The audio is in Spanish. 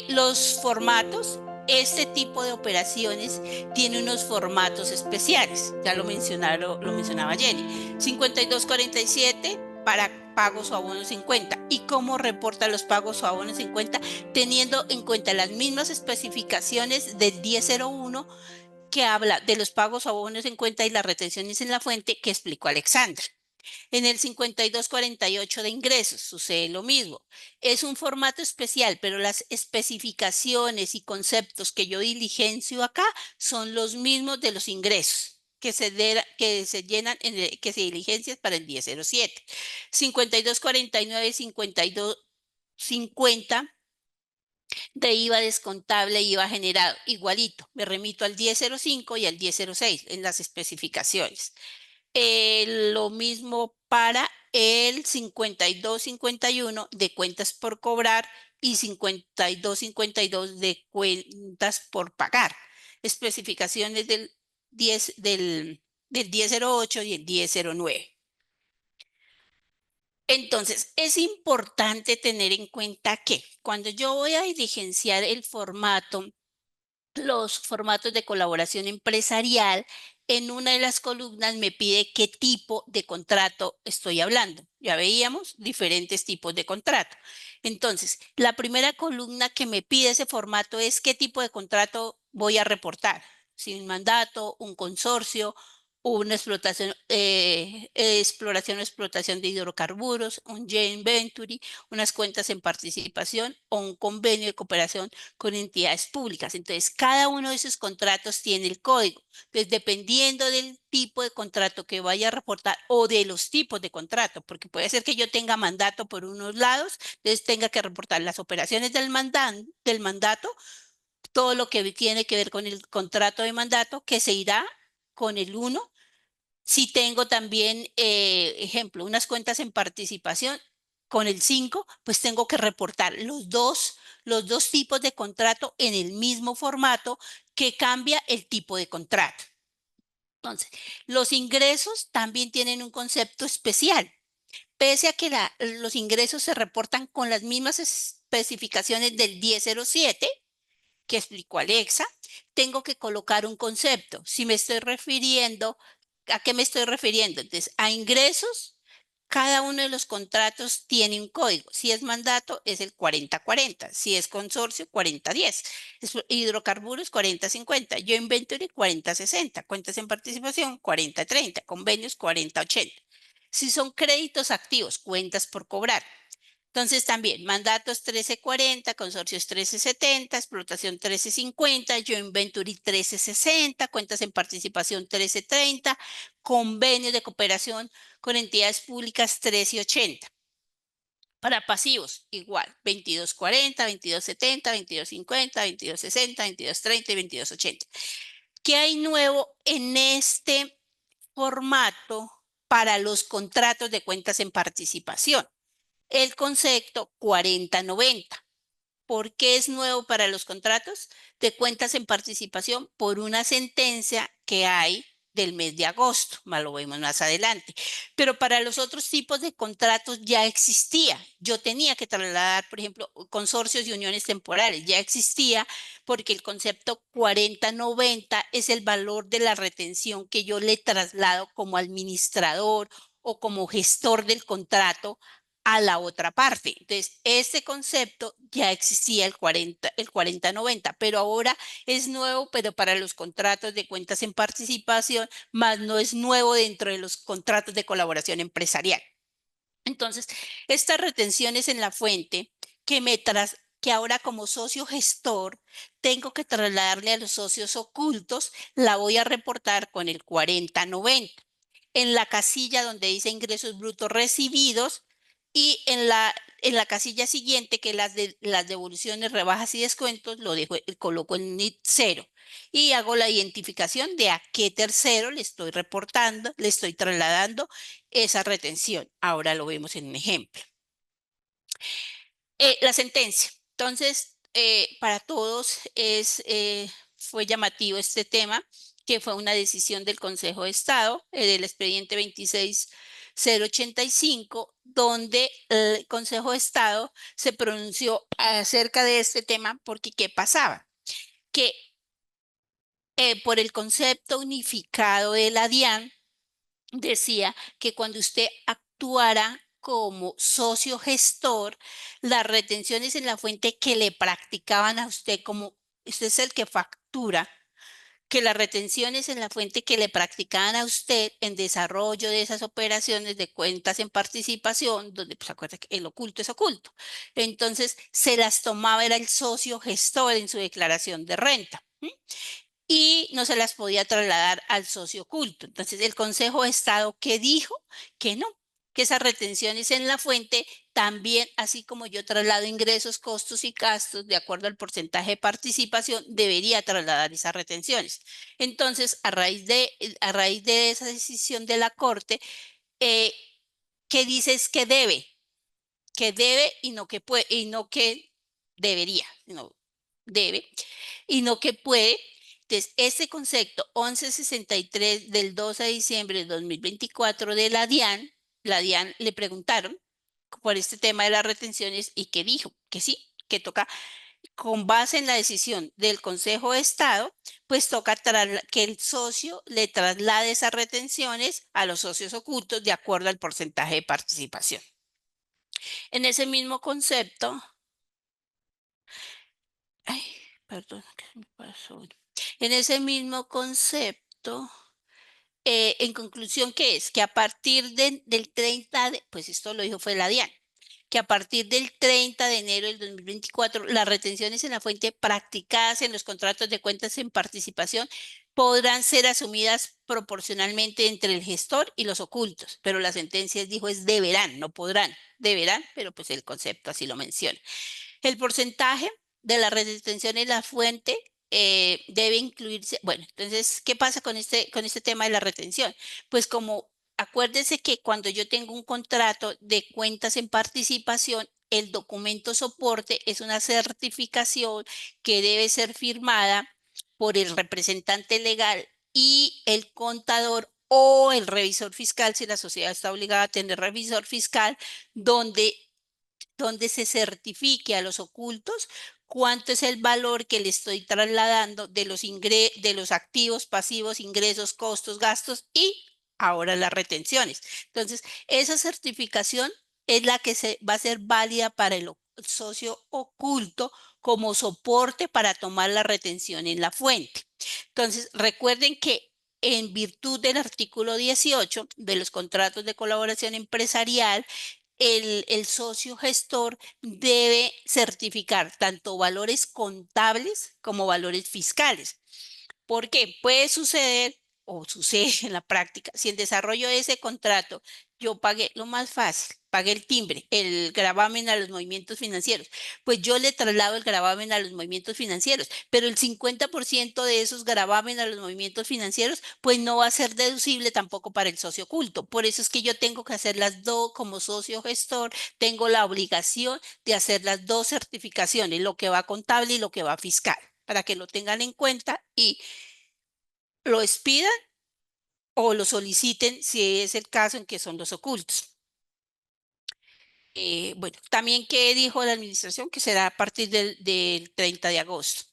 Los formatos, este tipo de operaciones tiene unos formatos especiales. Ya lo mencionaba Jenny. 5247 para pagos o abonos 50. ¿Y cómo reporta los pagos o abonos 50? Teniendo en cuenta las mismas especificaciones del 1001 que habla de los pagos o abonos en cuenta y las retenciones en la fuente que explicó Alexandra. En el 5248 de ingresos sucede lo mismo. Es un formato especial, pero las especificaciones y conceptos que yo diligencio acá son los mismos de los ingresos que se llenan, que se diligencian para el 1007. 5249, 5250 de IVA descontable, IVA generado, igualito. Me remito al 1005 y al 1006 en las especificaciones. Lo mismo para el 5251 de cuentas por cobrar y 5252 de cuentas por pagar. Especificaciones del 1008 y el 1009. Entonces, es importante tener en cuenta que cuando yo voy a diligenciar los formatos de colaboración empresarial, en una de las columnas me pide qué tipo de contrato estoy hablando. Ya veíamos diferentes tipos de contrato. Entonces, la primera columna que me pide ese formato es qué tipo de contrato voy a reportar. Si un mandato, un consorcio, una exploración o explotación de hidrocarburos, un joint venture, unas cuentas en participación o un convenio de cooperación con entidades públicas. Entonces, cada uno de esos contratos tiene el código. Entonces, dependiendo del tipo de contrato que vaya a reportar o de los tipos de contrato, porque puede ser que yo tenga mandato por unos lados, entonces tenga que reportar las operaciones del mandato, todo lo que tiene que ver con el contrato de mandato, que se irá con el uno. Si tengo también, ejemplo, unas cuentas en participación con el 5, pues tengo que reportar los dos tipos de contrato en el mismo formato que cambia el tipo de contrato. Entonces, los ingresos también tienen un concepto especial. Pese a que los ingresos se reportan con las mismas especificaciones del 1007 que explicó Alexa, tengo que colocar un concepto. Si me estoy refiriendo, ¿a qué me estoy refiriendo? Entonces, a ingresos, cada uno de los contratos tiene un código. Si es mandato, es el 4040. Si es consorcio, 4010. Hidrocarburos, 4050. Yo inventory, 4060. Cuentas en participación, 4030. Convenios, 4080. Si son créditos activos, cuentas por cobrar. Entonces también mandatos 1340, consorcios 1370, explotación 1350, joint venture 1360, cuentas en participación 1330, convenios de cooperación con entidades públicas 1380. Para pasivos, igual, 2240, 2270, 2250, 2260, 2230 y 2280. ¿Qué hay nuevo en este formato para los contratos de cuentas en participación? El concepto 4090. ¿Por qué es nuevo para los contratos de cuentas en participación? Por una sentencia que hay del mes de agosto, más lo vemos más adelante. Pero para los otros tipos de contratos ya existía. Yo tenía que trasladar, por ejemplo, consorcios y uniones temporales, ya existía porque el concepto 4090 es el valor de la retención que yo le traslado como administrador o como gestor del contrato a la otra parte. Entonces, este concepto ya existía el 4090, pero ahora es nuevo, pero para los contratos de cuentas en participación, más no es nuevo dentro de los contratos de colaboración empresarial. Entonces, estas retenciones en la fuente que ahora como socio gestor tengo que trasladarle a los socios ocultos, la voy a reportar con el 4090. En la casilla donde dice ingresos brutos recibidos y en la casilla siguiente, que las devoluciones, rebajas y descuentos, coloco en NIT 0 y hago la identificación de a qué tercero le estoy reportando, le estoy trasladando esa retención. Ahora lo vemos en un ejemplo. La sentencia. Entonces, para todos fue llamativo este tema, que fue una decisión del Consejo de Estado, del expediente 085, donde el Consejo de Estado se pronunció acerca de este tema porque ¿qué pasaba? Que por el concepto unificado de la DIAN, decía que cuando usted actuara como socio gestor, las retenciones en la fuente que le practicaban a usted como usted es el que factura, que las retenciones en la fuente que le practicaban a usted en desarrollo de esas operaciones de cuentas en participación, donde pues acuerda que el oculto es oculto. Entonces se las tomaba, era el socio gestor en su declaración de renta. Y no se las podía trasladar al socio oculto. Entonces, el Consejo de Estado que dijo que no, que esas retenciones en la fuente también, así como yo traslado ingresos, costos y gastos de acuerdo al porcentaje de participación, debería trasladar esas retenciones. Entonces, a raíz de esa decisión de la Corte, eh, ¿qué dice? Es que debe y no que puede, y no que debería, no debe y no que puede. Entonces, este concepto 1163 del 12 de diciembre de 2024 de la DIAN le preguntaron por este tema de las retenciones y que dijo que sí, que toca, con base en la decisión del Consejo de Estado, pues toca que el socio le traslade esas retenciones a los socios ocultos de acuerdo al porcentaje de participación. En ese mismo concepto, ay, perdón, ¿qué me pasó? En ese mismo concepto, en conclusión, ¿qué es? Que a partir del 30 de, pues esto lo dijo fue la DIAN, que a partir del 30 de enero del 2024, las retenciones en la fuente practicadas en los contratos de cuentas en participación podrán ser asumidas proporcionalmente entre el gestor y los ocultos, pero la sentencia dijo es deberán, no podrán, deberán, pero pues el concepto así lo menciona. El porcentaje de la retención en la fuente debe incluirse. Bueno, entonces, ¿qué pasa con este tema de la retención? Pues como acuérdese que cuando yo tengo un contrato de cuentas en participación, el documento soporte es una certificación que debe ser firmada por el representante legal y el contador o el revisor fiscal, si la sociedad está obligada a tener revisor fiscal, donde se certifique a los ocultos cuánto es el valor que le estoy trasladando de los activos, pasivos, ingresos, costos, gastos y ahora las retenciones. Entonces, esa certificación es la que va a ser válida para el socio oculto como soporte para tomar la retención en la fuente. Entonces, recuerden que en virtud del artículo 18 de los contratos de colaboración empresarial, el socio gestor debe certificar tanto valores contables como valores fiscales. Porque puede suceder o sucede en la práctica, si en desarrollo de ese contrato yo pagué lo más fácil, pagué el timbre, el gravamen a los movimientos financieros, pues yo le traslado el gravamen a los movimientos financieros, pero el 50% de esos gravamen a los movimientos financieros, pues no va a ser deducible tampoco para el socio oculto. Por eso es que yo tengo que hacer las dos como socio gestor, tengo la obligación de hacer las dos certificaciones, lo que va contable y lo que va fiscal, para que lo tengan en cuenta y lo expidan o lo soliciten si es el caso en que son los ocultos. Bueno, también que dijo la administración que será a partir del 30 de agosto.